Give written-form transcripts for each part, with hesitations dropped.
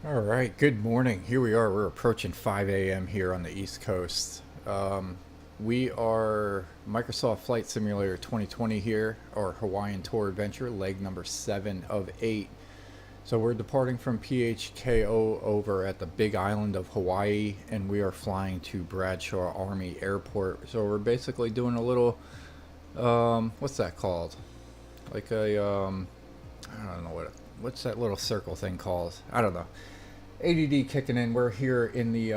All right, good morning. Here we are. We're approaching 5 a.m. here on the East Coast. We are Microsoft Flight Simulator 2020 here, our Hawaiian Tour Adventure, leg number 7 of 8. So we're departing from PHKO over at the Big Island of Hawaii, and we are flying to Bradshaw Army Airport. So we're basically doing a little, what's that called? Like I don't know what's that little circle thing called? I don't know. ADD kicking in. We're here in the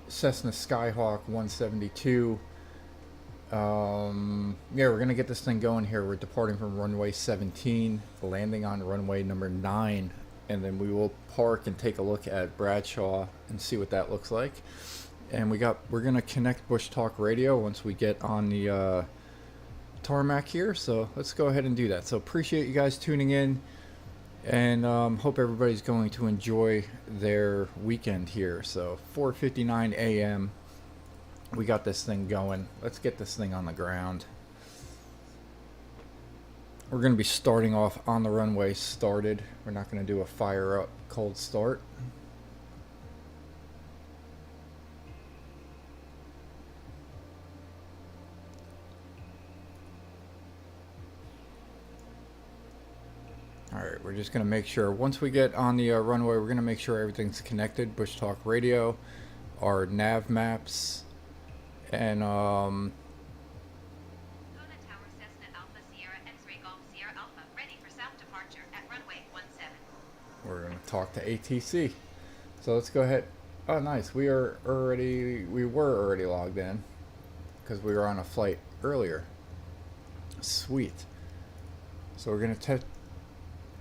Cessna Skyhawk 172. Yeah, we're gonna get this thing going here. We're departing from runway 17, landing on runway number 9, and then we will park and take a look at Bradshaw and see what that looks like. And we're gonna connect BushTalk radio once we get on the tarmac here. So let's go ahead and do that. So appreciate you guys tuning in. And hope everybody's going to enjoy their weekend here. So 4:59 a.m. We got this thing going. Let's get this thing on the ground. We're going to be starting off on the runway started. We're not going to do a fire up cold start. Alright, we're just going to make sure, once we get on the runway, we're going to make sure everything's connected. BushTalk radio, our nav maps, and Kona Tower, Cessna Alpha Sierra X-Ray Golf Sierra Alpha, ready for south departure at runway 17. we're going to talk to ATC. So let's go ahead. Oh, nice. We were already logged in because we were on a flight earlier. Sweet. So we're going to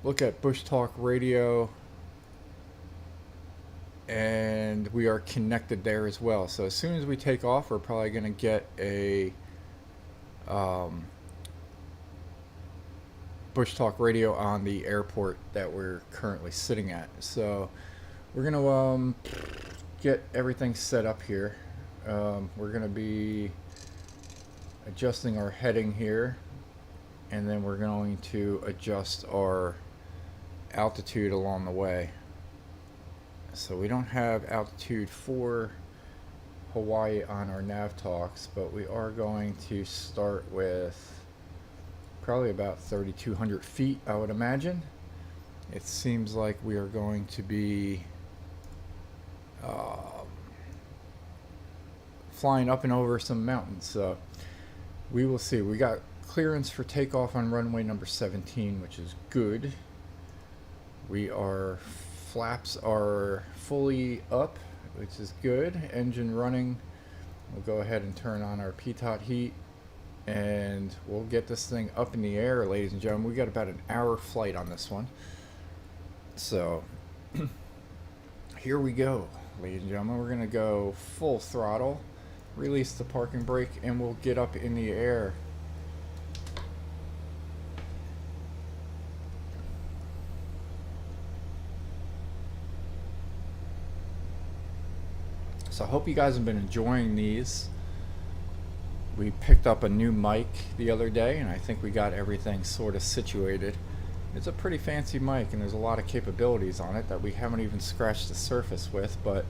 look at BushTalk radio, and we are connected there as well. So as soon as we take off, we're probably going to get a BushTalk radio on the airport that we're currently sitting at. So we're going to get everything set up here. We're going to be adjusting our heading here, and then we're going to adjust our altitude along the way. So we don't have altitude for Hawaii on our nav talks, but we are going to start with probably about 3,200 feet, I would imagine. It seems like we are going to be flying up and over some mountains, so we will see. We got clearance for takeoff on runway number 17, which is good. Flaps are fully up, which is good. Engine running. We'll go ahead and turn on our pitot heat, and we'll get this thing up in the air, ladies and gentlemen. We got about an hour flight on this one. So here we go, ladies and gentlemen. We're gonna go full throttle, release the parking brake, and we'll get up in the air. So I hope you guys have been enjoying these. We picked up a new mic the other day, and I think we got everything sort of situated. It's a pretty fancy mic, and there's a lot of capabilities on it that we haven't even scratched the surface with, but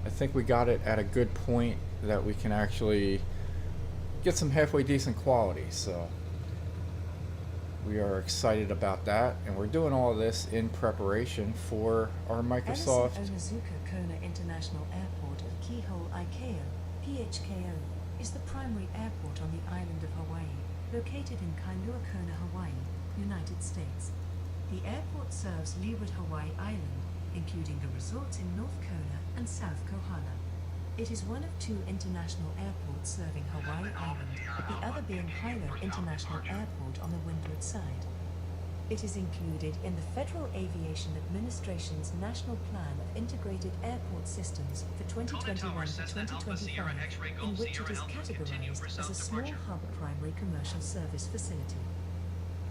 I think we got it at a good point that we can actually get some halfway decent quality. So we are excited about that, and we're doing all of this in preparation for our Microsoft Kailua-Kona International Airport of Kailua-Kona, PHKO, is the primary airport on the island of Hawaii, located in Kailua-Kona, Hawaii, United States. The airport serves Leeward Hawaii Island, including the resorts in North Kona and South Kohala. It is one of 2 international airports serving Hawaii Island, the other being Hilo International Airport on the windward side. It is included in the Federal Aviation Administration's National Plan of Integrated Airport Systems for 2021 to 2025, in which it is categorized as a small hub primary commercial service facility.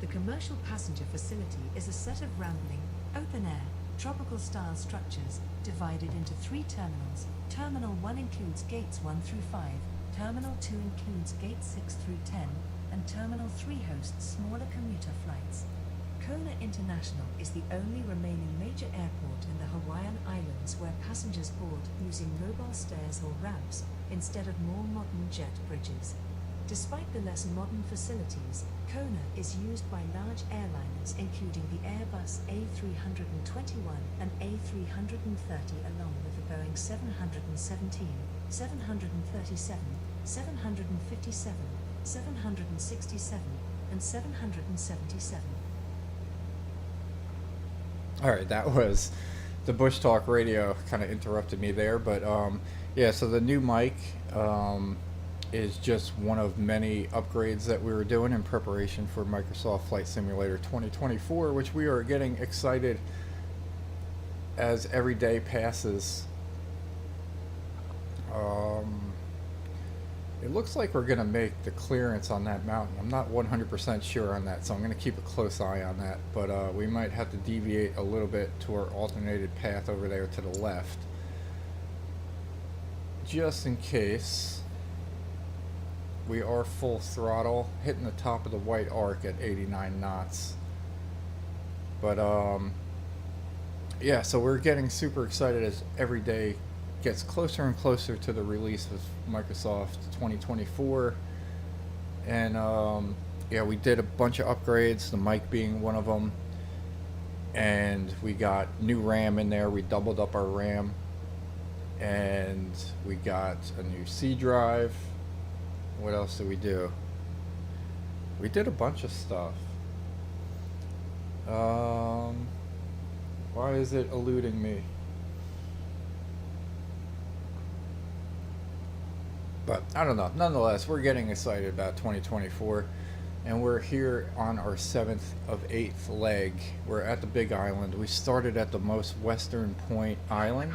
The commercial passenger facility is a set of rambling, open-air, tropical-style structures divided into 3 terminals. Terminal 1 includes gates 1 through 5, Terminal 2 includes gates 6 through 10, and Terminal 3 hosts smaller commuter flights. Kona International is the only remaining major airport in the Hawaiian Islands where passengers board using mobile stairs or ramps instead of more modern jet bridges. Despite the less modern facilities, Kona is used by large airliners including the Airbus A321 and A330 along with the Boeing 717, 737, 757, 767, and 777. All right, that was the Bush Talk radio. Kind of interrupted me there, but yeah. So the new mic is just one of many upgrades that we were doing in preparation for Microsoft Flight Simulator 2024, which we are getting excited as every day passes. It looks like we're going to make the clearance on that mountain. I'm not 100% sure on that, so I'm going to keep a close eye on that. But we might have to deviate a little bit to our alternated path over there to the left, just in case. We are full throttle, hitting the top of the white arc at 89 knots. But yeah, so we're getting super excited as every day gets closer and closer to the release of Microsoft 2024. And yeah, we did a bunch of upgrades, the mic being one of them. And we got new RAM in there. We doubled up our RAM. And we got a new C drive. What else did we do? We did a bunch of stuff. Why is it eluding me? But I don't know. Nonetheless, we're getting excited about 2024. And we're here on our 7th of 8th leg. We're at the Big Island. We started at the most western point island.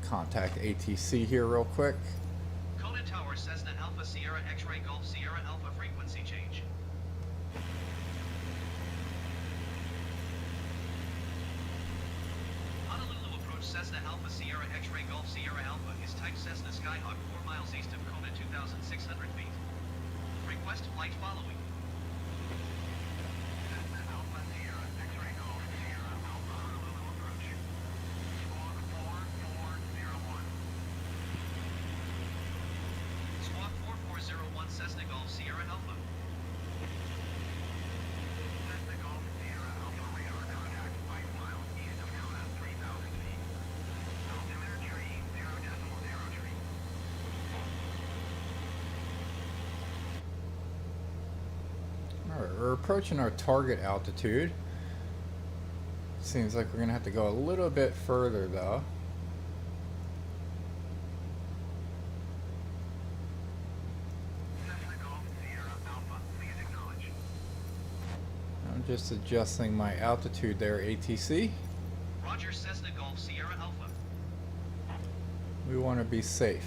Contact ATC here real quick. Kona Tower, Cessna Alpha Sierra X-Ray Golf Sierra Alpha frequency change. Honolulu approach Cessna Alpha Sierra X-Ray Golf Sierra Alpha is type Cessna Skyhawk 4 miles east of Kona 2,600 feet. Request flight following. Cessna Alpha Sierra X-Ray Golf Sierra Alpha Honolulu approach. Squawk 4401. Squawk 4401 Cessna Golf Sierra Alpha. Cessna Golf Sierra Alpha radar contact 5 miles east of Kona 3,000 feet. Altimeter tree 0.0 tree. Alright, we're approaching our target altitude. Seems like we're going to have to go a little bit further though. Cessna Golf Sierra Alpha, please acknowledge. I'm just adjusting my altitude there, ATC. Roger, Cessna Golf Sierra Alpha. We want to be safe.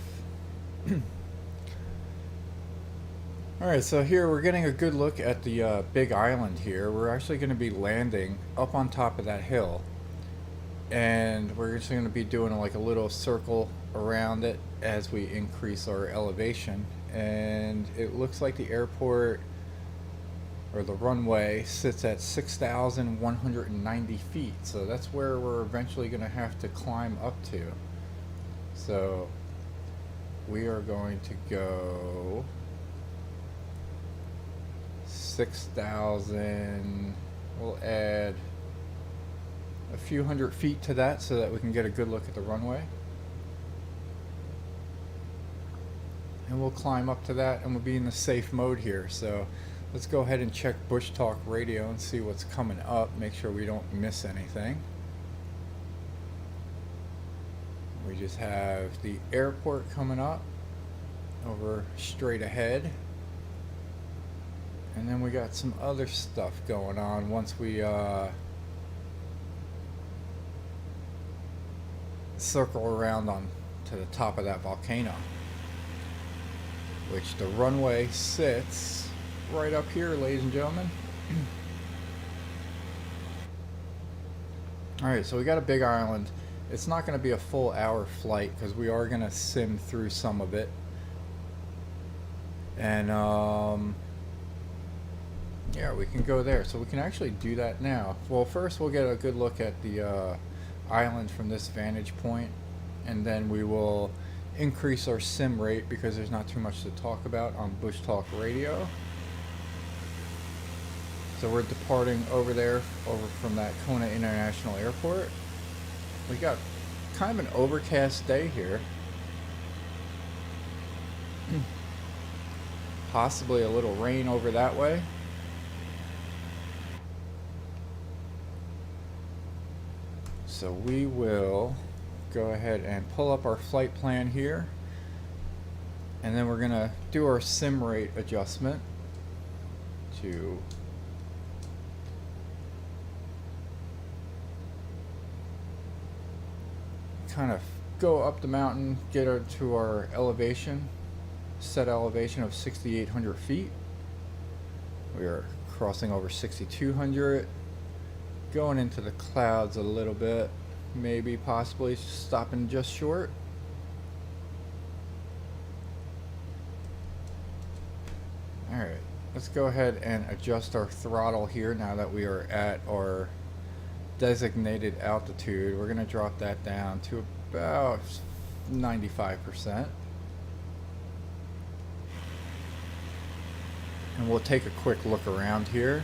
Alright, so here we're getting a good look at the Big Island here. We're actually going to be landing up on top of that hill. And we're just going to be doing like a little circle around it as we increase our elevation. And it looks like the airport, or the runway, sits at 6,190 feet. So that's where we're eventually going to have to climb up to. So we are going to go 6,000. We'll add a few hundred feet to that so that we can get a good look at the runway. And we'll climb up to that and we'll be in the safe mode here. So let's go ahead and check Bush Talk radio and see what's coming up. Make sure we don't miss anything. We just have the airport coming up over straight ahead. And then we got some other stuff going on once we circle around on to the top of that volcano, which the runway sits right up here, ladies and gentlemen. Alright, so we got a Big Island. It's not going to be a full hour flight because we are going to sim through some of it. And Yeah, we can go there. So we can actually do that now. Well, first we'll get a good look at the island from this vantage point, and then we will increase our sim rate because there's not too much to talk about on BushTalk radio. So we're departing over there, over from that Kona International Airport. We got kind of an overcast day here. Possibly a little rain over that way. So we will go ahead and pull up our flight plan here, and then we're gonna do our sim rate adjustment to kind of go up the mountain, get her to our elevation, set elevation of 6,800 feet. We are crossing over 6,200, going into the clouds a little bit, maybe possibly stopping just short. Alright, let's go ahead and adjust our throttle here now that we are at our designated altitude. We're going to drop that down to about 95%. And we'll take a quick look around here.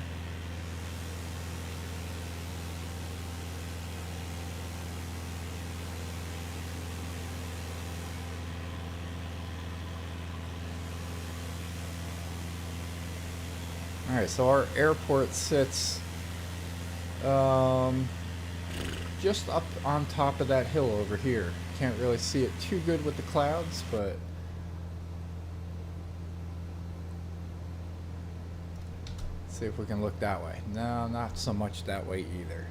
Alright, so our airport sits just up on top of that hill over here. Can't really see it too good with the clouds, but let's see if we can look that way. No, not so much that way either.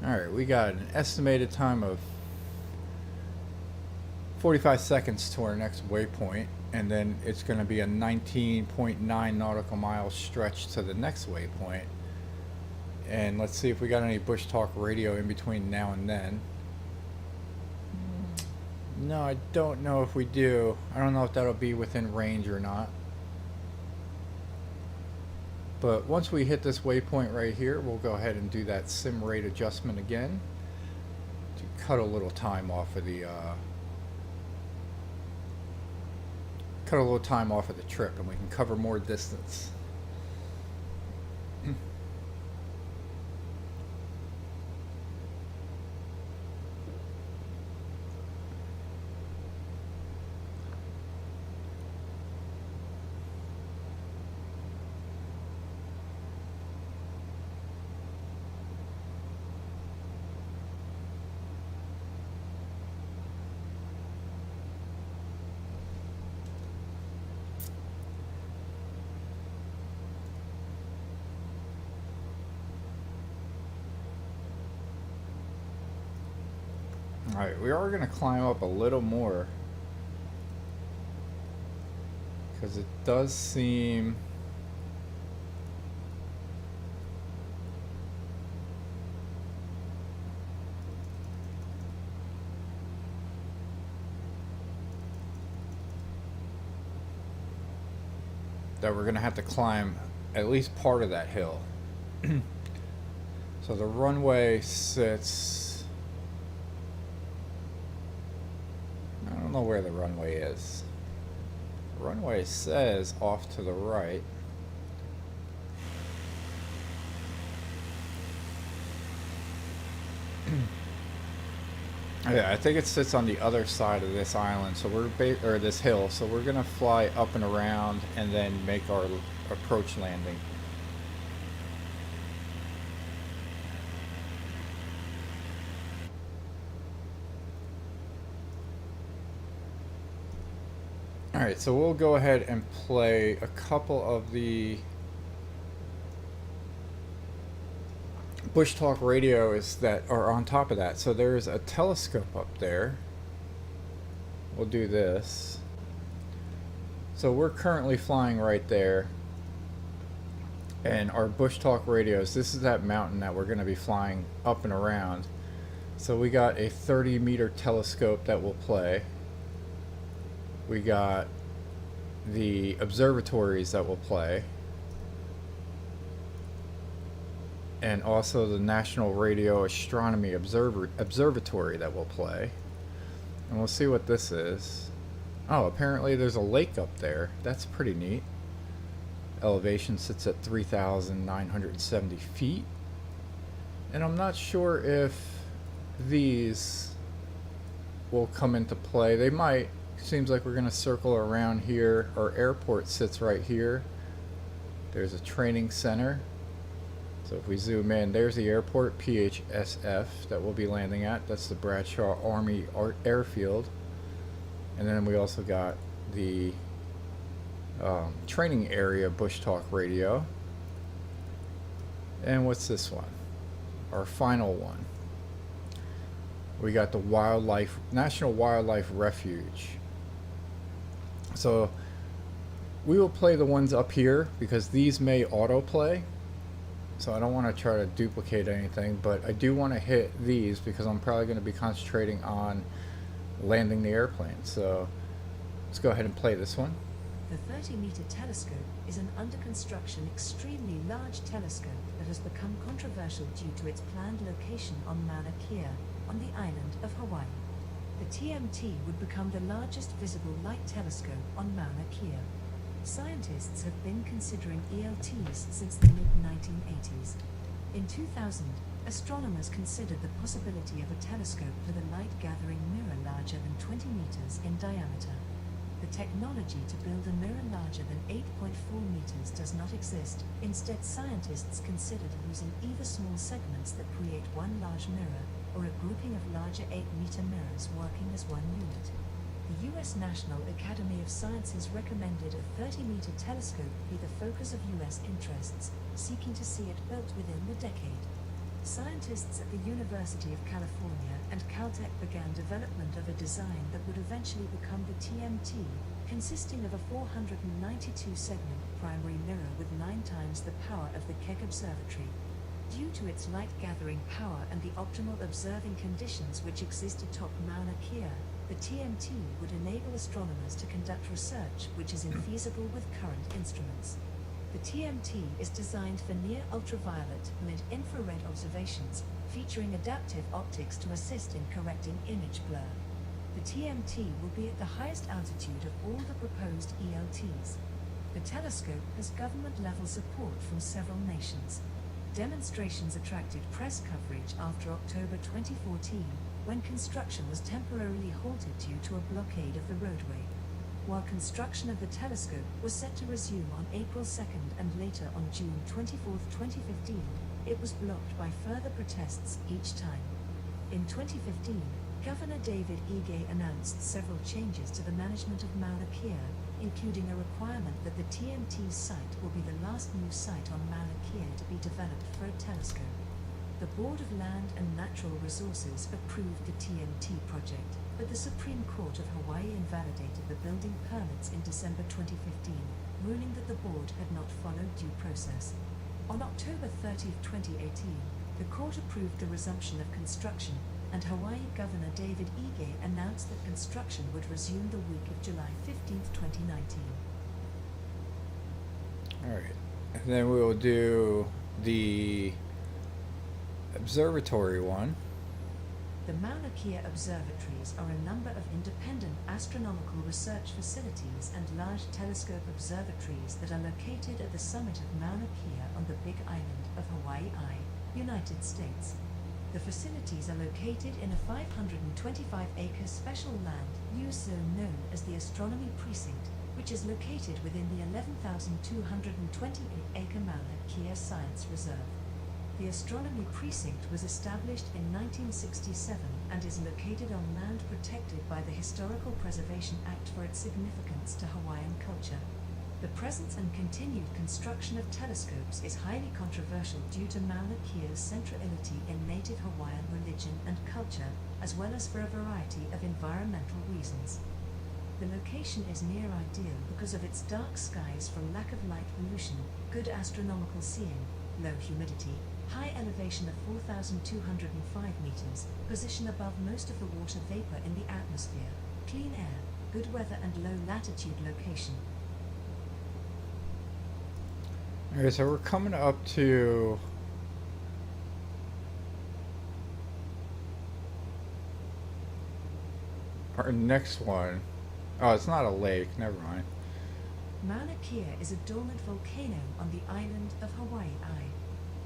Alright, we got an estimated time of 45 seconds to our next waypoint, and then it's going to be a 19.9 nautical miles stretch to the next waypoint. And let's see if we got any BushTalk radio in between now and then. No, I don't know if we do. I don't know if that'll be within range or not. But once we hit this waypoint right here, we'll go ahead and do that sim rate adjustment again to cut a little time off of the trip, and we can cover more distance. Alright, we are going to climb up a little more because it does seem that we're going to have to climb at least part of that hill. So the runway sits, I don't know where the runway is. The runway says off to the right. Yeah, I think it sits on the other side of this island, so or this hill. So we're gonna fly up and around and then make our approach landing. Alright, so we'll go ahead and play a couple of the BushTalk radios that are on top of that. So there's a telescope up there. We'll do this. So we're currently flying right there. And our BushTalk radios, this is that mountain that we're going to be flying up and around. So we got a 30-meter telescope that will play. We got the observatories that will play. And also the National Radio Astronomy Observatory that will play. And we'll see what this is. Oh, apparently there's a lake up there. That's pretty neat. Elevation sits at 3,970 feet. And I'm not sure if these will come into play. They might. Seems like we're going to circle around here. Our airport sits right here. There's a training center. So if we zoom in, there's the airport, PHSF, that we'll be landing at. That's the Bradshaw Army Airfield. And then we also got the training area BushTalk radio. And what's this one? Our final one. We got the National Wildlife Refuge. So we will play the ones up here because these may autoplay. So I don't want to try to duplicate anything, but I do want to hit these because I'm probably going to be concentrating on landing the airplane. So let's go ahead and play this one. The 30-meter telescope is an under-construction, extremely large telescope that has become controversial due to its planned location on Mauna Kea, on the island of Hawaii. The TMT would become the largest visible light telescope on Mauna Kea. Scientists have been considering ELTs since the mid-1980s. In 2000, astronomers considered the possibility of a telescope with a light-gathering mirror larger than 20 meters in diameter. The technology to build a mirror larger than 8.4 meters does not exist. Instead, scientists considered using either small segments that create one large mirror or a grouping of larger 8-meter mirrors working as one unit. The U.S. National Academy of Sciences recommended a 30-meter telescope be the focus of U.S. interests, seeking to see it built within the decade. Scientists at the University of California and Caltech began development of a design that would eventually become the TMT, consisting of a 492-segment primary mirror with 9 times the power of the Keck Observatory. Due to its light-gathering power and the optimal observing conditions which exist atop Mauna Kea, the TMT would enable astronomers to conduct research which is infeasible with current instruments. The TMT is designed for near-ultraviolet, mid-infrared observations, featuring adaptive optics to assist in correcting image blur. The TMT will be at the highest altitude of all the proposed ELTs. The telescope has government-level support from several nations. Demonstrations attracted press coverage after October 2014, when construction was temporarily halted due to a blockade of the roadway. While construction of the telescope was set to resume on April 2nd and later on June 24, 2015, it was blocked by further protests each time. In 2015, Governor David Ige announced several changes to the management of Mauna Kea, including a requirement that the TMT site will be the last new site on Mauna Kea to be developed for a telescope. The Board of Land and Natural Resources approved the TMT project, but the Supreme Court of Hawaii invalidated the building permits in December 2015, ruling that the board had not followed due process. On October 30, 2018, the court approved the resumption of construction, and Hawaii Governor David Ige announced that construction would resume the week of July 15, 2019. Alright, and then we will do the observatory one. The Mauna Kea observatories are a number of independent astronomical research facilities and large telescope observatories that are located at the summit of Mauna Kea on the Big Island of Hawaii, United States. The facilities are located in a 525-acre special land use zone known as the Astronomy Precinct, which is located within the 11,228-acre Mauna Kea Science Reserve. The Astronomy Precinct was established in 1967 and is located on land protected by the Historical Preservation Act for its significance to Hawaiian culture. The presence and continued construction of telescopes is highly controversial due to Mauna Kea's centrality in native Hawaiian religion and culture, as well as for a variety of environmental reasons. The location is near ideal because of its dark skies from lack of light pollution, good astronomical seeing, low humidity, high elevation elevation of 4,205 meters, position above most of the water vapor in the atmosphere, clean air, good weather and low latitude location. Alright, so we're coming up to our next one. Oh, it's not a lake, never mind. Mauna Kea is a dormant volcano on the island of Hawaii.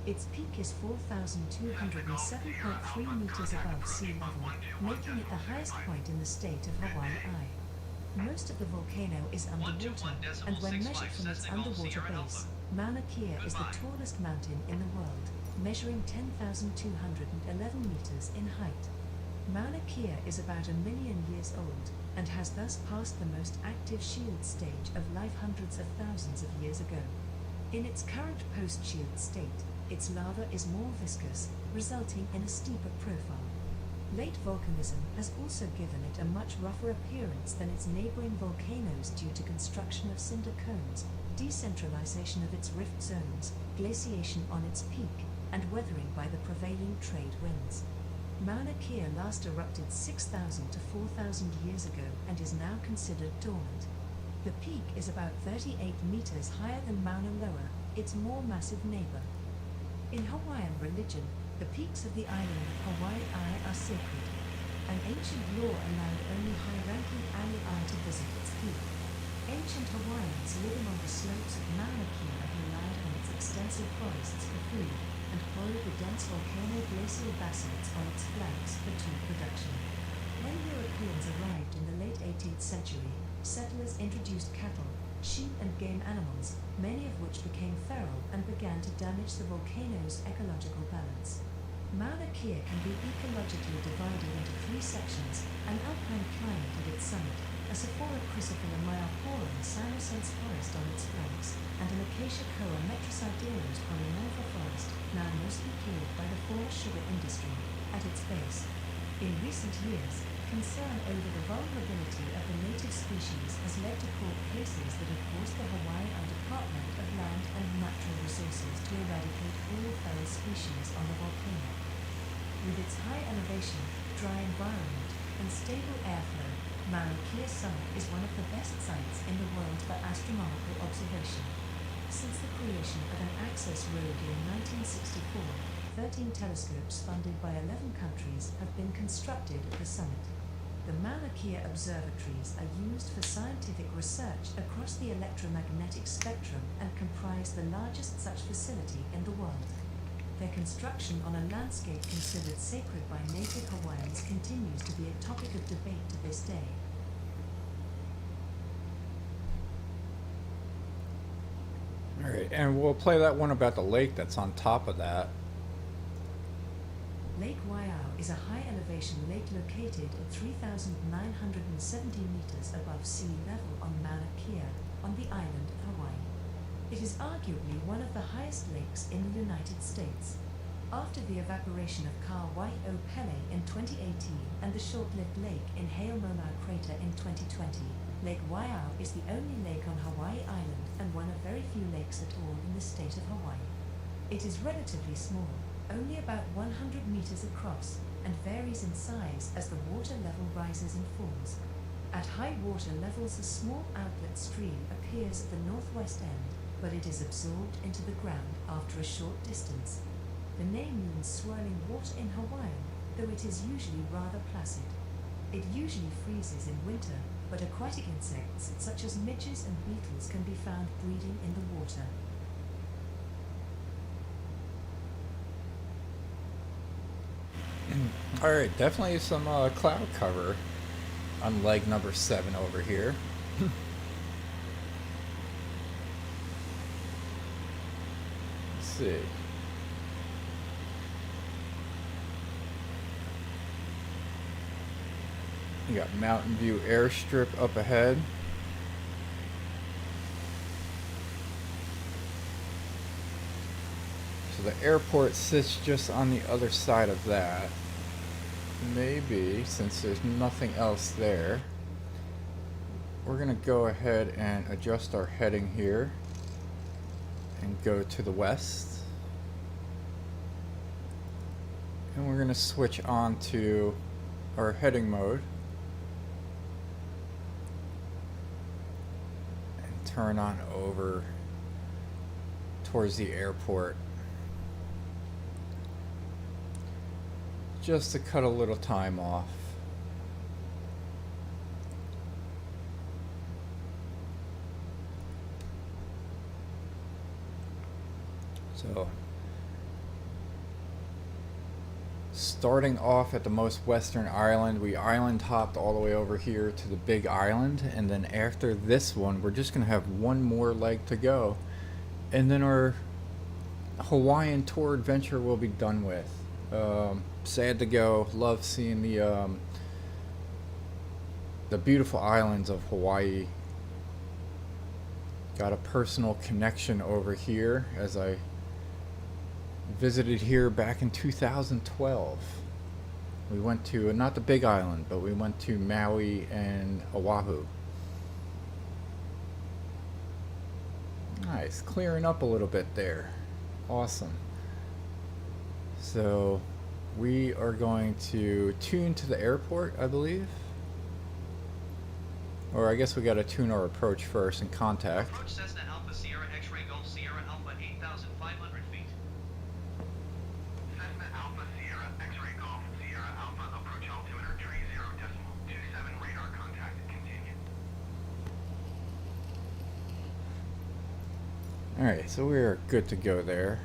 Its peak is 4,207.3 meters above sea level, making it the highest point in the state of Hawaii. Most of the volcano is underwater, and when measured from its underwater base, Mauna Kea is the tallest mountain in the world, measuring 10,211 meters in height. Mauna Kea is about 1 million years old, and has thus passed the most active shield stage of life hundreds of thousands of years ago. In its current post-shield state, its lava is more viscous, resulting in a steeper profile. Late volcanism has also given it a much rougher appearance than its neighboring volcanoes due to construction of cinder cones, decentralization of its rift zones, glaciation on its peak, and weathering by the prevailing trade winds. Mauna Kea last erupted 6,000 to 4,000 years ago and is now considered dormant. The peak is about 38 meters higher than Mauna Loa, its more massive neighbor. In Hawaiian religion, the peaks of the island of Hawaii are sacred. An ancient law allowed only high-ranking alii to visit its peak. Ancient Hawaiians living on the slopes of Mauna Kea relied on its extensive forests for food, and quarried the dense volcano-glacial basalts on its flanks for tool production. When Europeans arrived in the late 18th century, settlers introduced cattle, sheep and game animals, many of which became feral and began to damage the volcano's ecological balance. Mauna Kea can be ecologically divided into 3 sections: an alpine climate at its summit, a Sephora chrysophylla myoporum cynosense forest on its flanks, and an Acacia-Koa metrosideros polymorpha forest, now mostly cleared by the former sugar industry, at its base. In recent years, concern over the vulnerability of the native species has led to court cases that have forced the Hawaii Department of Land and Natural Resources to eradicate all feral species on the volcano. With its high elevation, dry environment, and stable airflow, Mauna Kea summit is one of the best sites in the world for astronomical observation. Since the creation of an access road in 1964, 13 telescopes funded by 11 countries have been constructed at the summit. The Mauna Kea observatories are used for scientific research across the electromagnetic spectrum and comprise the largest such facility in the world. Their construction on a landscape considered sacred by native Hawaiians continues to be a topic of debate to this day. Alright, and we'll play that one about the lake that's on top of that. Lake Waiau is a high-elevation lake located at 3,970 meters above sea level on Mauna Kea, on the island of Hawaii. It is arguably one of the highest lakes in the United States. After the evaporation of Kailua-Kona in 2018 and the short-lived lake in Haumona crater in 2020, Lake Waiau is the only lake on Hawaii Island and one of very few lakes at all in the state of Hawaii. It is relatively small, only about 100 meters across, and varies in size as the water level rises and falls. At high water levels, a small outlet stream appears at the northwest end, but it is absorbed into the ground after a short distance. The name means swirling water in Hawaiian, though it is usually rather placid. It usually freezes in winter, but aquatic insects such as midges and beetles can be found breeding in the water. Alright, definitely some cloud cover on leg number 7 over here. Let's see. You got Mountain View Airstrip up ahead. So the airport sits just on the other side of that. Maybe, since there's nothing else there, we're going to go ahead and adjust our heading here and go to the west. And we're going to switch on to our heading mode and turn on over towards the airport, just to cut a little time off. So, starting off at the most western island, we island hopped all the way over here to the big island, and then after this one, we're just going to have one more leg to go, and then our Hawaiian tour adventure will be done with. Sad to go. Love seeing the beautiful islands of Hawaii. Got a personal connection over here as I visited here back in 2012. We went to, not the big island, but we went to Maui and Oahu. Nice, clearing up a little bit there. Awesome. So we are going to tune to the airport, I believe. Or I guess we got to tune our approach first and contact. Approach Cessna Alpha Sierra X-Ray Golf Sierra Alpha 8,500 feet. Cessna Alpha Sierra X-Ray Golf Sierra Alpha approach altimeter 30.27 radar contact continue. Alright, so we're good to go there.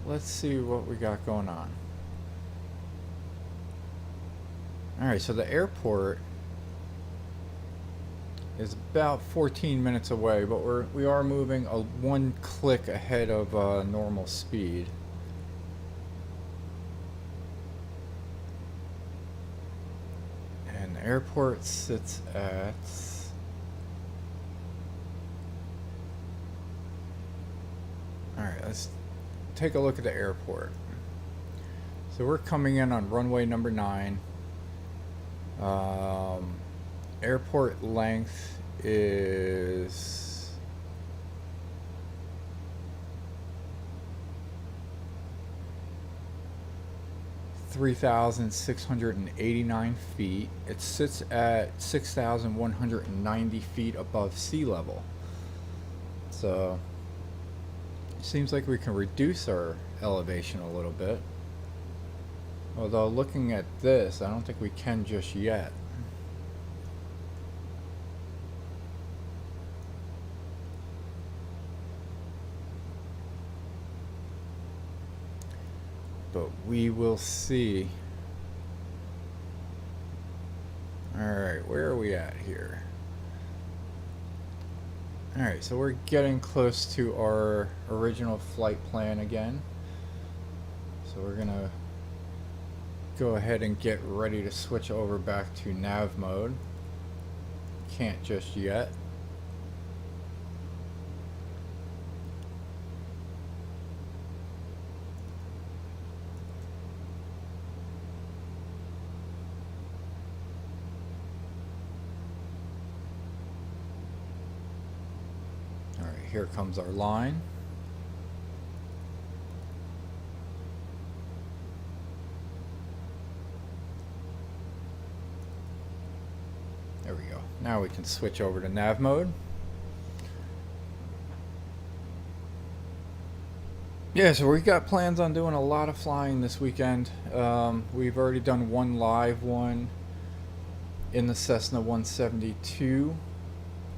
Let's see what we got going on. Alright, so the airport is about 14 minutes away, but we are moving one click ahead of normal speed. And the airport sits at Alright, let's take a look at the airport. So we're coming in on runway number 9. Airport length is (3,689 feet). It sits at 6,190 feet above sea level. So seems like we can reduce our elevation a little bit. Although looking at this, I don't think we can just yet. But we will see. Alright, where are we at here? Alright, so we're getting close to our original flight plan again. So we're gonna go ahead and get ready to switch over back to nav mode. Can't just yet. Here comes our line. There we go. Now we can switch over to nav mode. Yeah, so we got plans on doing a lot of flying this weekend. We've already done one live one in the Cessna 172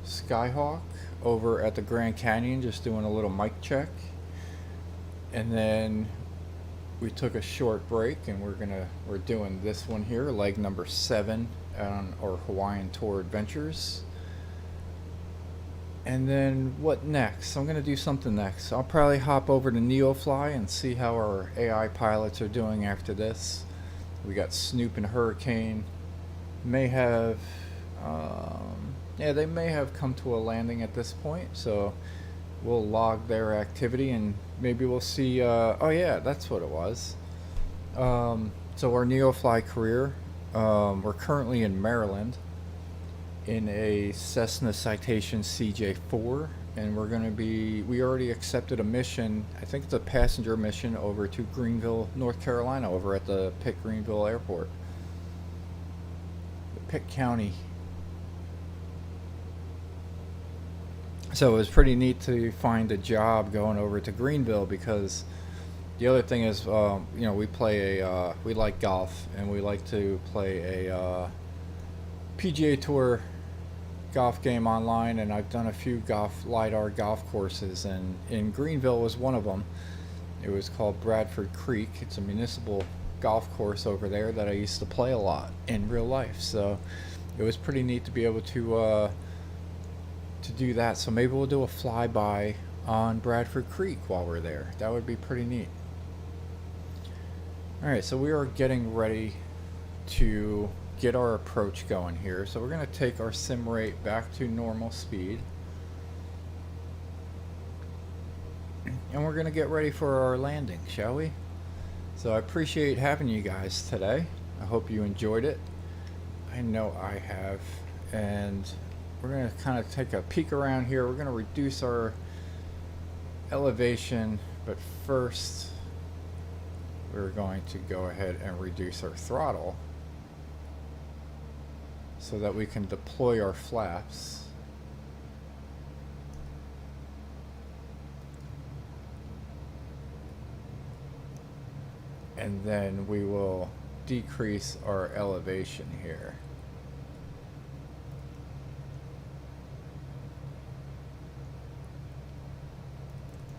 Skyhawk over at the Grand Canyon, just doing a little mic check. And then we took a short break, and we're doing this one here, leg number 7 on our Hawaiian tour adventures. And then what next? I'm gonna do something next. I'll probably hop over to NeoFly and see how our AI pilots are doing after this. We got Snoop and Hurricane. May have yeah, they may have come to a landing at this point, so we'll log their activity and maybe we'll see. Oh yeah, that's what it was. So our NeoFly career, we're currently in Maryland in a Cessna Citation CJ4 and we already accepted a mission. I think it's a passenger mission over to Greenville, North Carolina, over at the Pitt Greenville Airport, the Pitt County. So it was pretty neat to find a job going over to Greenville, because the other thing is, we like golf, and we like to play a PGA Tour golf game online, and I've done a few LiDAR golf courses, and in Greenville was one of them. It was called Bradford Creek. It's a municipal golf course over there that I used to play a lot in real life, so it was pretty neat to be able to do that. So maybe we'll do a flyby on Bradford Creek while we're there. That would be pretty neat. Alright, so we are getting ready to get our approach going here. So we're going to take our sim rate back to normal speed, and we're going to get ready for our landing, shall we? So I appreciate having you guys today. I hope you enjoyed it. I know I have. And we're going to kind of take a peek around here. We're going to reduce our elevation, but first we're going to go ahead and reduce our throttle so that we can deploy our flaps. And then we will decrease our elevation here.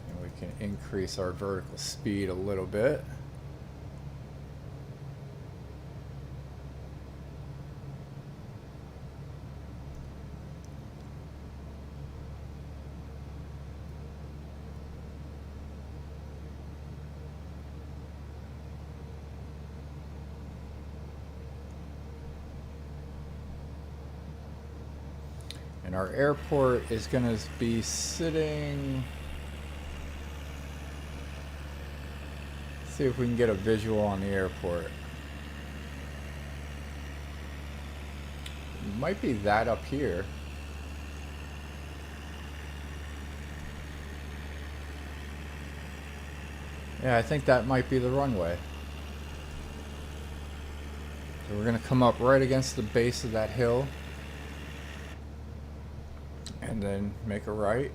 And we can increase our vertical speed a little bit. And our airport is going to be sitting... See if we can get a visual on the airport. It might be that up here. Yeah, I think that might be the runway. So we're going to come up right against the base of that hill, and then make a right.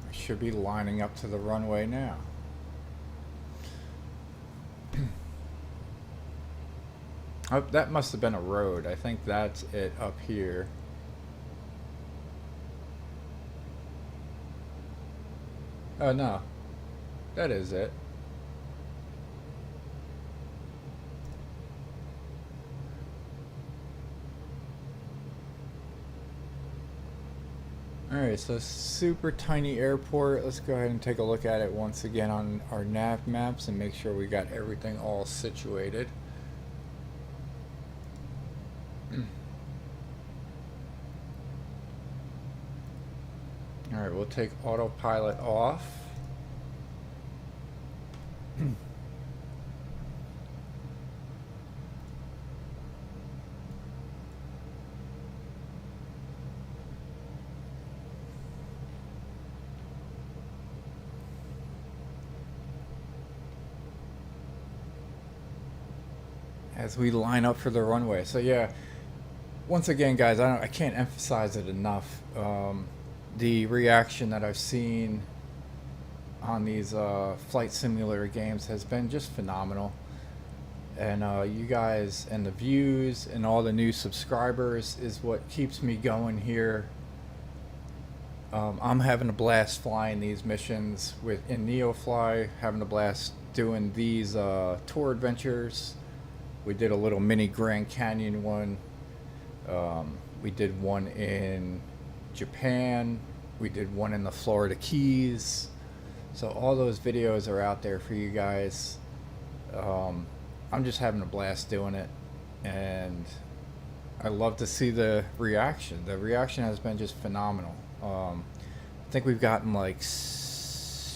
I should be lining up to the runway now. Oh, that must have been a road. I think that's it up here. Oh no, that is it. Alright, so super tiny airport. Let's go ahead and take a look at it once again on our nav maps and make sure we got everything all situated. Alright, we'll take autopilot off. As we line up for the runway. So yeah, once again guys, I can't emphasize it enough. The reaction that I've seen on these flight simulator games has been just phenomenal, and you guys and the views and all the new subscribers is what keeps me going here. I'm having a blast flying these missions in NeoFly, having a blast doing these tour adventures. We did a little mini Grand Canyon one. We did one in Japan. We did one in the Florida Keys. So all those videos are out there for you guys. I'm just having a blast doing it, and I love to see the reaction. The reaction has been just phenomenal. think we've gotten like,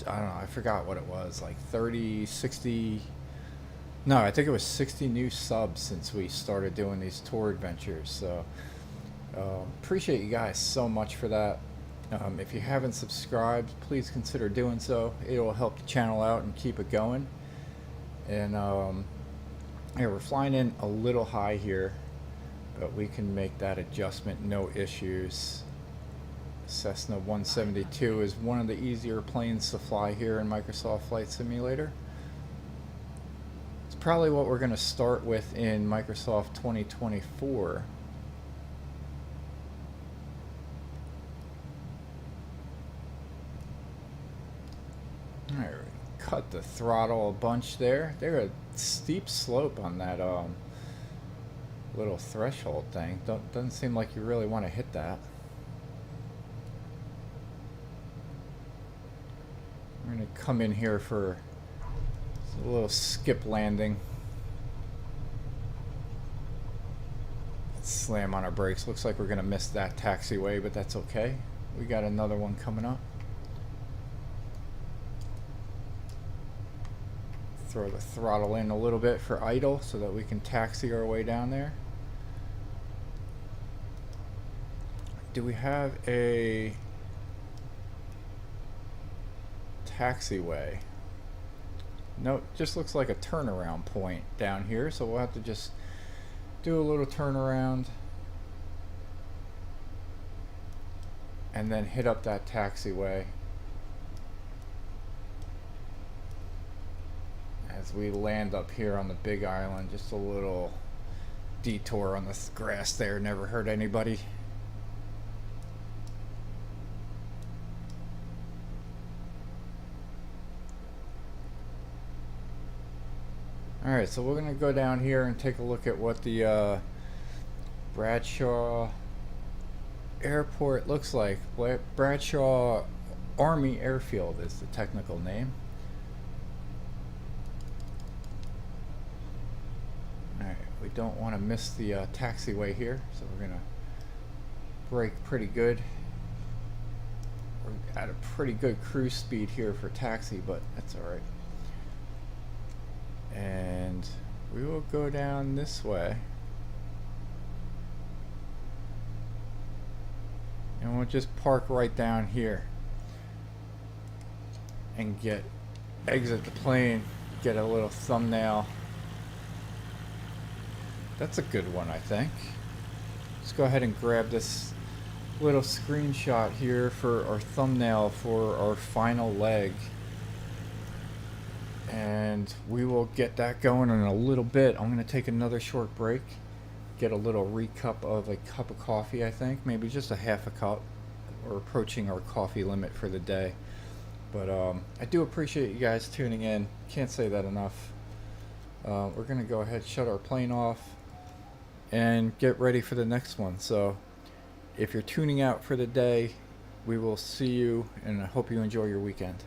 I don't know, I forgot what it was, like 30, 60. No, I think it was 60 new subs since we started doing these tour adventures. So appreciate you guys so much for that. If you haven't subscribed, please consider doing so. It will help the channel out and keep it going. And yeah, we're flying in a little high here, but we can make that adjustment, no issues. Cessna 172 is one of the easier planes to fly here in Microsoft Flight Simulator. It's probably what we're going to start with in Microsoft 2024. Alright, cut the throttle a bunch there. There's a steep slope on that little threshold thing. Doesn't seem like you really want to hit that. We're going to come in here for a little skip landing. Let's slam on our brakes. Looks like we're going to miss that taxiway, but that's okay. We got another one coming up. Throw the throttle in a little bit for idle so that we can taxi our way down there. Do we have a taxiway? Nope, just looks like a turnaround point down here, so we'll have to just do a little turnaround and then hit up that taxiway as we land up here on the big island. Just a little detour on the grass there, never hurt anybody. Alright, so we're going to go down here and take a look at what the Bradshaw Airport looks like. Bradshaw Army Airfield is the technical name. Alright, we don't want to miss the taxiway here, so we're going to brake pretty good. We're at a pretty good cruise speed here for taxi, but that's alright. And we will go down this way, and we'll just park right down here and exit the plane, get a little thumbnail. That's a good one, I think. Let's go ahead and grab this little screenshot here for our thumbnail for our final leg. And we will get that going in a little bit. I'm going to take another short break, get a little recup of a cup of coffee, I think. Maybe just a half a cup. We're approaching our coffee limit for the day. But I do appreciate you guys tuning in. Can't say that enough. We're going to go ahead, shut our plane off, and get ready for the next one. So if you're tuning out for the day, we will see you, and I hope you enjoy your weekend.